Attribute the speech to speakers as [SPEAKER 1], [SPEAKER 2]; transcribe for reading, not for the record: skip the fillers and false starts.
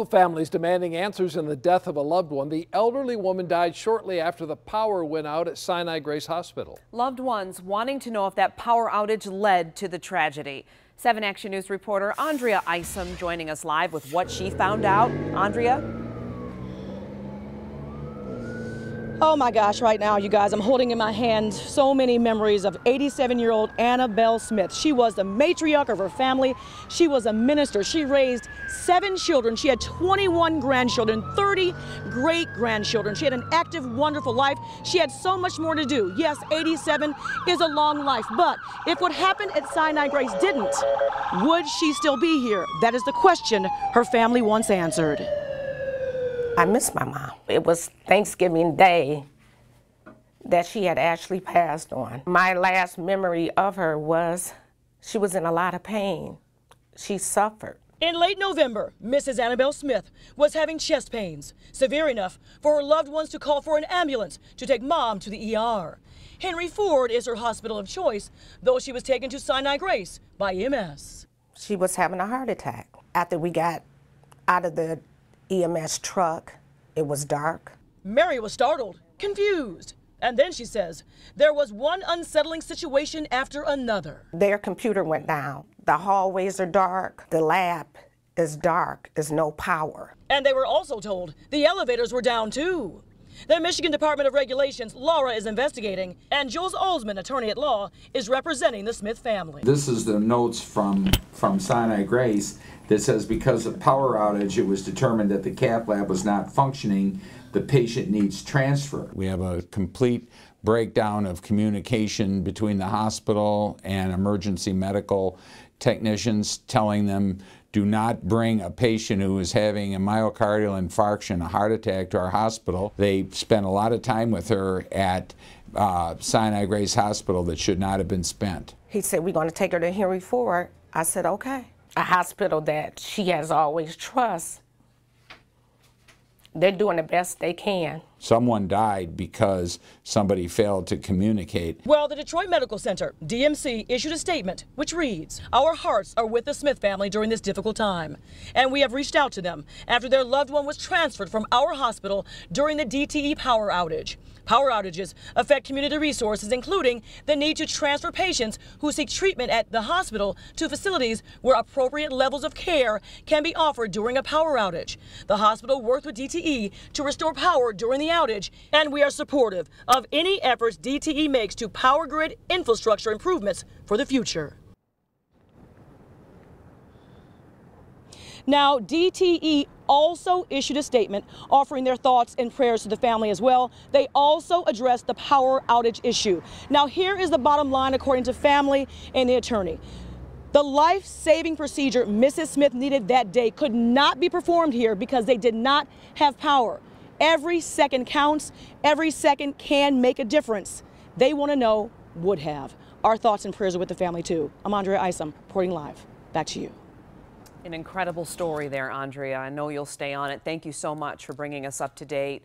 [SPEAKER 1] Families demanding answers in the death of a loved one. The elderly woman died shortly after the power went out at Sinai Grace Hospital.
[SPEAKER 2] Loved ones wanting to know if that power outage led to the tragedy. 7 Action News reporter Andrea Isom joining us live with what she found out. Andrea?
[SPEAKER 3] Oh my gosh, right now, you guys, I'm holding in my hand so many memories of 87-year-old Annabelle Smith. She was the matriarch of her family. She was a minister. She raised 7 children. She had 21 grandchildren, 30 great-grandchildren. She had an active, wonderful life. She had so much more to do. Yes, 87 is a long life, but if what happened at Sinai Grace didn't, would she still be here? That is the question her family wants answered.
[SPEAKER 4] I miss my mom. It was Thanksgiving Day that she had actually passed on. My last memory of her was she was in a lot of pain. She suffered.
[SPEAKER 3] In late November, Mrs. Annabelle Smith was having chest pains, severe enough for her loved ones to call for an ambulance to take Mom to the ER. Henry Ford is her hospital of choice, though she was taken to Sinai Grace by EMS.
[SPEAKER 4] She was having a heart attack. After we got out of the EMS truck, it was dark.
[SPEAKER 3] Mary was startled, confused, and then she says there was one unsettling situation after another.
[SPEAKER 4] Their computer went down. The hallways are dark. The lab is dark. There's no power.
[SPEAKER 3] And they were also told the elevators were down too. The Michigan Department of Regulations, Laura, is investigating, and Jules Olsman, attorney at law, is representing the Smith family.
[SPEAKER 5] This is the notes from Sinai Grace that says because of power outage, it was determined that the cath lab was not functioning. The patient needs transfer.
[SPEAKER 6] We have a complete breakdown of communication between the hospital and emergency medical technicians, telling them do not bring a patient who is having a myocardial infarction, a heart attack, to our hospital. They spent a lot of time with her at Sinai Grace Hospital that should not have been spent.
[SPEAKER 4] He said, we're going to take her to Henry Ford. I said, okay. A hospital that she has always trust. They're doing the best they can.
[SPEAKER 6] Someone died because somebody failed to communicate.
[SPEAKER 3] Well, the Detroit Medical Center, DMC, issued a statement which reads, "Our hearts are with the Smith family during this difficult time, and we have reached out to them after their loved one was transferred from our hospital during the DTE power outage. Power outages affect community resources, including the need to transfer patients who seek treatment at the hospital to facilities where appropriate levels of care can be offered during a power outage. The hospital worked with DTE to restore power during the outage, and we are supportive of any efforts DTE makes to power grid infrastructure improvements for the future." Now, DTE also issued a statement offering their thoughts and prayers to the family as well. They also addressed the power outage issue. Now, here is the bottom line according to family and the attorney. The life-saving procedure Mrs. Smith needed that day could not be performed here because they did not have power. Every second counts. Every second can make a difference. They want to know would have. Our thoughts and prayers are with the family too. I'm Andrea Isom, reporting live. Back to you.
[SPEAKER 2] An incredible story there, Andrea. I know you'll stay on it. Thank you so much for bringing us up to date.